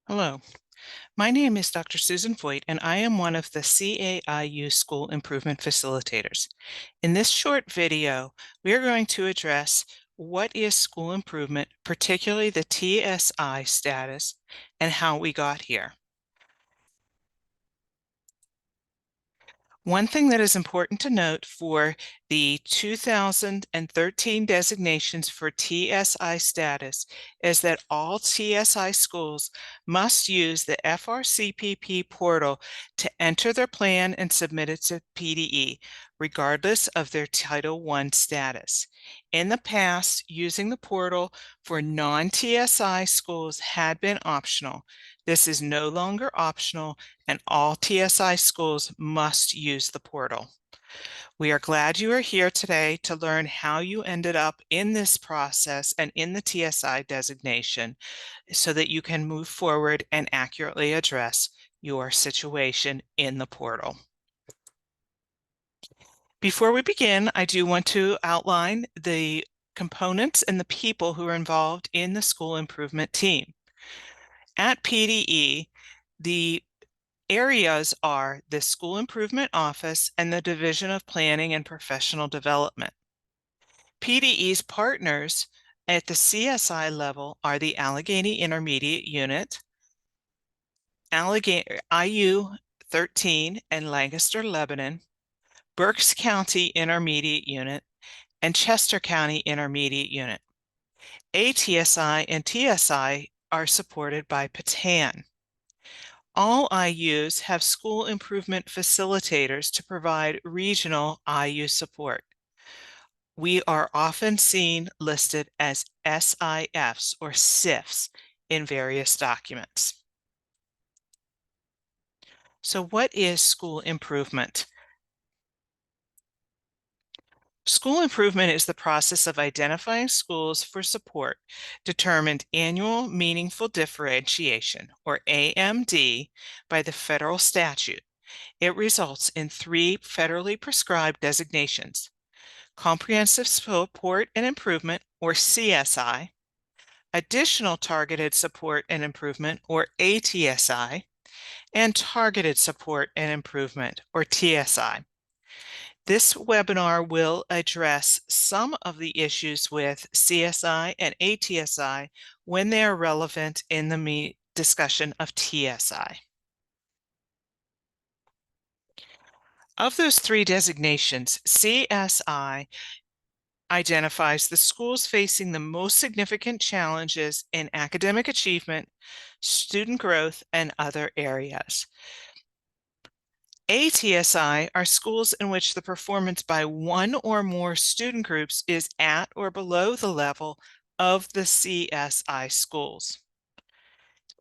Hello, my name is Dr. Susan Voigt, and I am one of the CAIU School Improvement Facilitators. In this short video, we are going to address what is school improvement, particularly the TSI status, and how we got here. One thing that is important to note for the 2013 designations for TSI status is that all TSI schools must use the FRCPP portal to enter their plan and submit it to PDE, regardless of their Title I status. In the past, using the portal for non-TSI schools had been optional. This is no longer optional, and all TSI schools must use the portal. We are glad you are here today to learn how you ended up in this process and in the TSI designation so that you can move forward and accurately address your situation in the portal. Before we begin, I do want to outline the components and the people who are involved in the school improvement team. At PDE, the areas are the School Improvement Office and the Division of Planning and Professional Development. PDE's partners at the CSI level are the Allegheny Intermediate Unit, IU 13 and Lancaster, Lebanon, Berks County Intermediate Unit, and Chester County Intermediate Unit. ATSI and TSI are supported by Patan. All IUs have school improvement facilitators to provide regional IU support. We are often seen listed as SIFs or SIFs in various documents. So what is school improvement? School improvement is the process of identifying schools for support, determined annual meaningful differentiation, or AMD, by the federal statute. It results in 3 federally prescribed designations: Comprehensive Support and Improvement, or CSI, Additional Targeted Support and Improvement, or ATSI, and Targeted Support and Improvement, or TSI. This webinar will address some of the issues with CSI and ATSI when they are relevant in the discussion of TSI. Of those 3 designations, CSI identifies the schools facing the most significant challenges in academic achievement, student growth, and other areas. ATSI are schools in which the performance by one or more student groups is at or below the level of the CSI schools.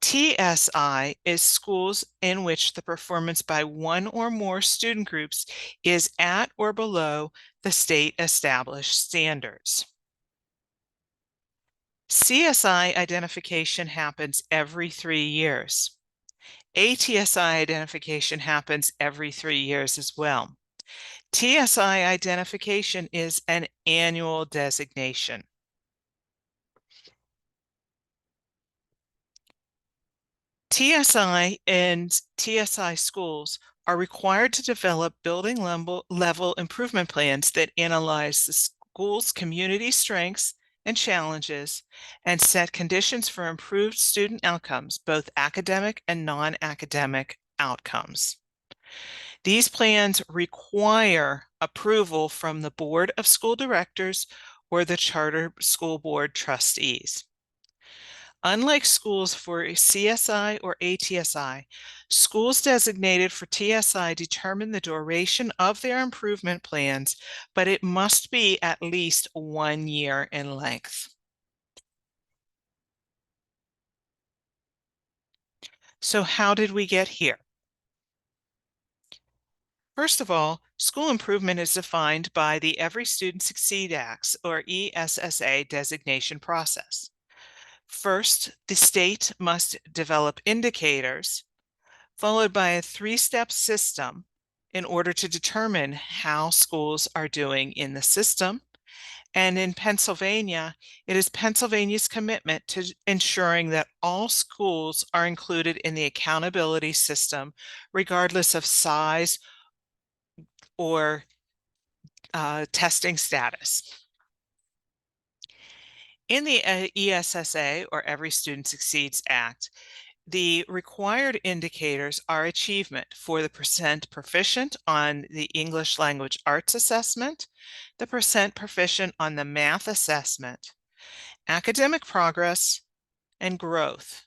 TSI is schools in which the performance by one or more student groups is at or below the state established standards. CSI identification happens every 3 years. ATSI identification happens every 3 years as well. TSI identification is an annual designation. TSI and TSI schools are required to develop building level improvement plans that analyze the school's community strengths and challenges and set conditions for improved student outcomes, both academic and non-academic outcomes. These plans require approval from the Board of School Directors or the Charter School Board trustees. Unlike schools for CSI or ATSI, schools designated for TSI determine the duration of their improvement plans, but it must be at least 1 year in length. So how did we get here? First of all, school improvement is defined by the Every Student Succeed Acts, or ESSA, designation process. First, the state must develop indicators, followed by a 3-step system in order to determine how schools are doing in the system And in Pennsylvania, it is Pennsylvania's commitment to ensuring that all schools are included in the accountability system, regardless of size or testing status. In the ESSA, or Every Student Succeeds Act, the required indicators are achievement for the percent proficient on the English Language Arts assessment, the percent proficient on the math assessment, academic progress, and growth.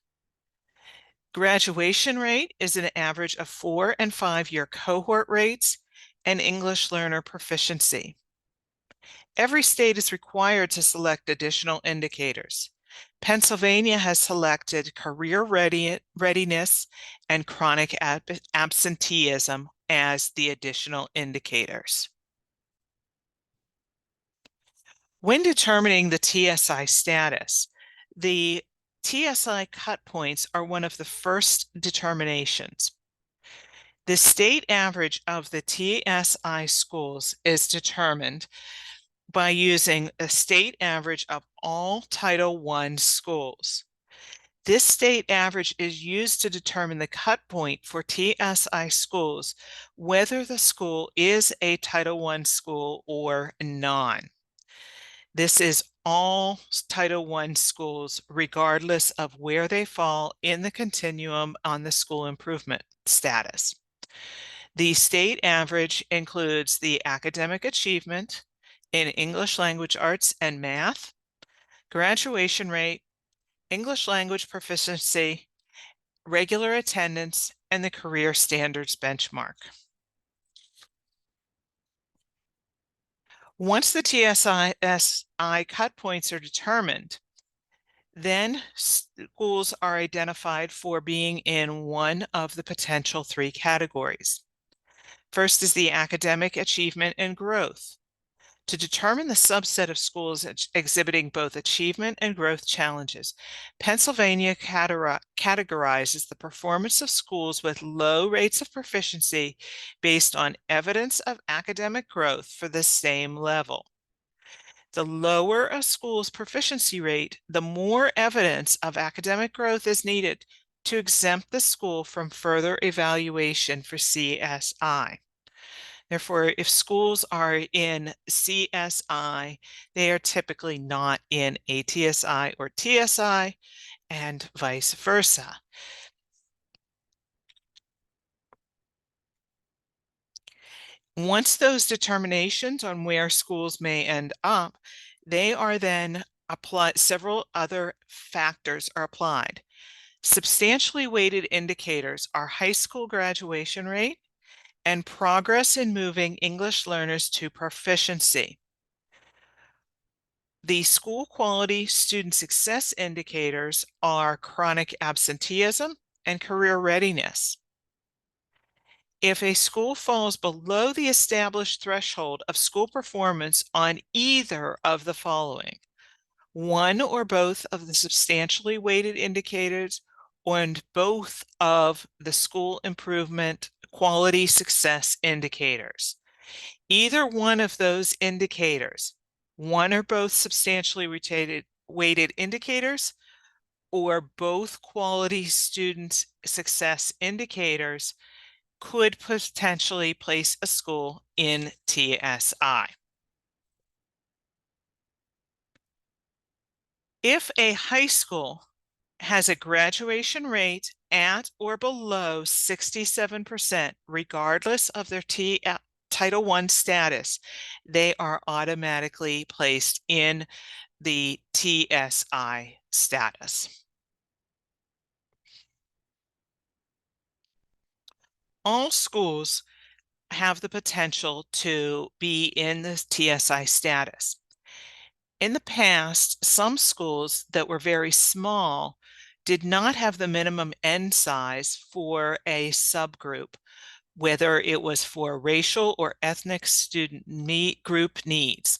Graduation rate is an average of 4- and 5-year cohort rates and English learner proficiency. Every state is required to select additional indicators. Pennsylvania has selected career readiness and chronic absenteeism as the additional indicators. When determining the TSI status, the TSI cut points are one of the first determinations. The state average of the TSI schools is determined by using a state average of all Title I schools. This state average is used to determine the cut point for TSI schools, whether the school is a Title I school or non. This is all Title I schools, regardless of where they fall in the continuum on the school improvement status. The state average includes the academic achievement in English Language Arts and Math, graduation rate, English language proficiency, regular attendance, and the career standards benchmark. Once the TSI cut points are determined, then schools are identified for being in one of the potential 3 categories. First is the academic achievement and growth. To determine the subset of schools exhibiting both achievement and growth challenges, Pennsylvania categorizes the performance of schools with low rates of proficiency based on evidence of academic growth for the same level. The lower a school's proficiency rate, the more evidence of academic growth is needed to exempt the school from further evaluation for CSI. Therefore, if schools are in CSI, they are typically not in ATSI or TSI, and vice versa. Once those determinations on where schools may end up, they are then applied, several other factors are applied. Substantially weighted indicators are high school graduation rate and progress in moving English learners to proficiency. The school quality student success indicators are chronic absenteeism and career readiness. If a school falls below the established threshold of school performance on either of the following, one or both of the substantially weighted indicators, and both of the school improvement quality success indicators. Either one of those indicators, one or both substantially weighted indicators, or both quality student success indicators, could potentially place a school in TSI. If a high school has a graduation rate at or below 67%, regardless of their Title I status, they are automatically placed in the TSI status. All schools have the potential to be in the TSI status. In the past, some schools that were very small did not have the minimum end size for a subgroup, whether it was for racial or ethnic student group needs.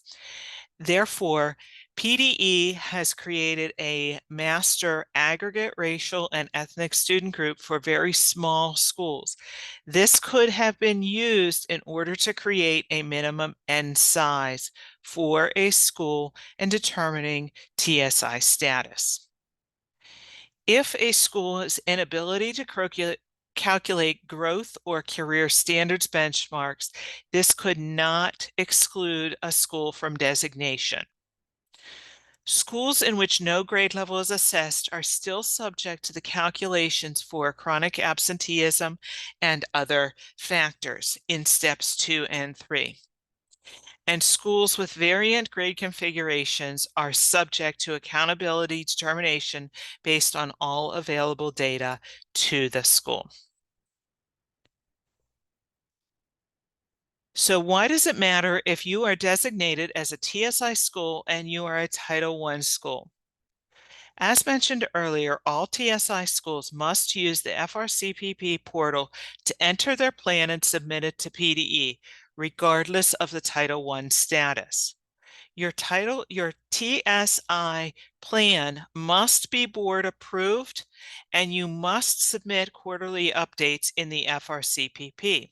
Therefore, PDE has created a master aggregate racial and ethnic student group for very small schools. This could have been used in order to create a minimum N size for a school in determining TSI status. If a school's inability to calculate growth or career standards benchmarks, this could not exclude a school from designation. Schools in which no grade level is assessed are still subject to the calculations for chronic absenteeism and other factors in steps 2 and 3. And schools with variant grade configurations are subject to accountability determination based on all available data to the school. So why does it matter if you are designated as a TSI school and you are a Title I school? As mentioned earlier, all TSI schools must use the FRCPP portal to enter their plan and submit it to PDE, regardless of the Title I status. Your TSI plan must be board approved, and you must submit quarterly updates in the FRCPP.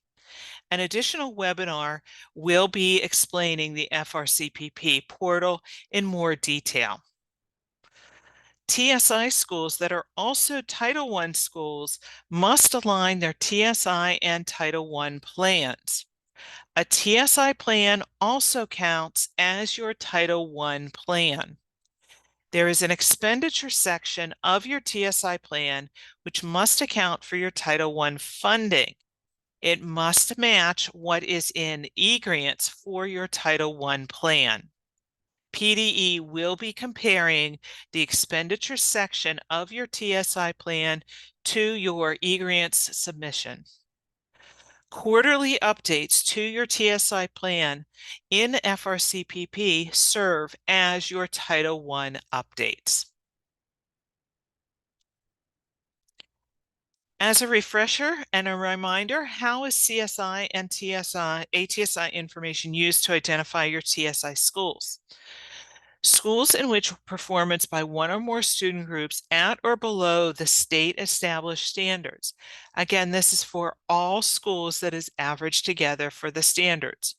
An additional webinar will be explaining the FRCPP portal in more detail. TSI schools that are also Title I schools must align their TSI and Title I plans. A TSI plan also counts as your Title I plan. There is an expenditure section of your TSI plan which must account for your Title I funding. It must match what is in eGrants for your Title I plan. PDE will be comparing the expenditure section of your TSI plan to your eGrants submission. Quarterly updates to your TSI plan in FRCPP serve as your Title I updates. As a refresher and a reminder, how is CSI and ATSI information used to identify your TSI schools? Schools in which performance by one or more student groups at or below the state established standards. Again, this is for all schools that is averaged together for the standards.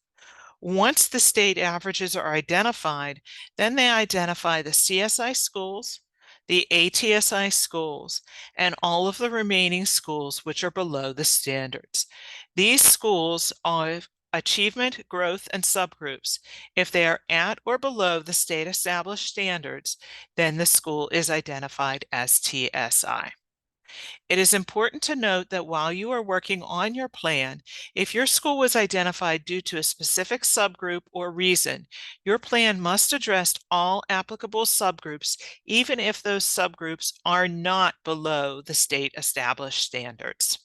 Once the state averages are identified, then they identify the CSI schools, the ATSI schools, and all of the remaining schools which are below the standards. These schools are achievement, growth, and subgroups. If they are at or below the state established standards, then the school is identified as TSI. It is important to note that while you are working on your plan, if your school was identified due to a specific subgroup or reason, your plan must address all applicable subgroups, even if those subgroups are not below the state established standards.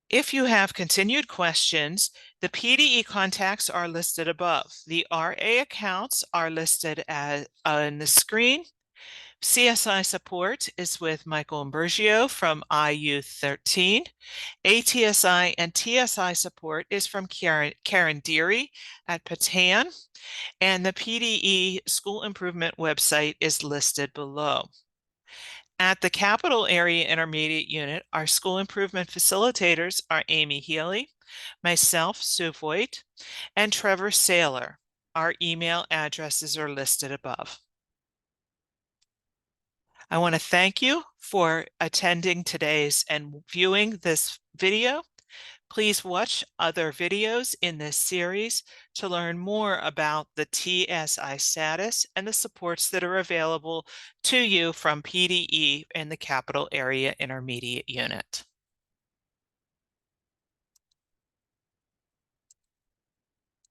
If you have continued questions, the PDE contacts are listed above. The RA accounts are listed on the screen. CSI support is with Michael Imburgio from IU13. ATSI and TSI support is from Karen Deary at Patan, and the PDE School Improvement website is listed below. At the Capital Area Intermediate Unit, our school improvement facilitators are Amy Healy, myself, Sue Voigt, and Trevor Saylor. Our email addresses are listed above. I want to thank you for attending today's and viewing this video. Please watch other videos in this series to learn more about the TSI status and the supports that are available to you from PDE and the Capital Area Intermediate Unit.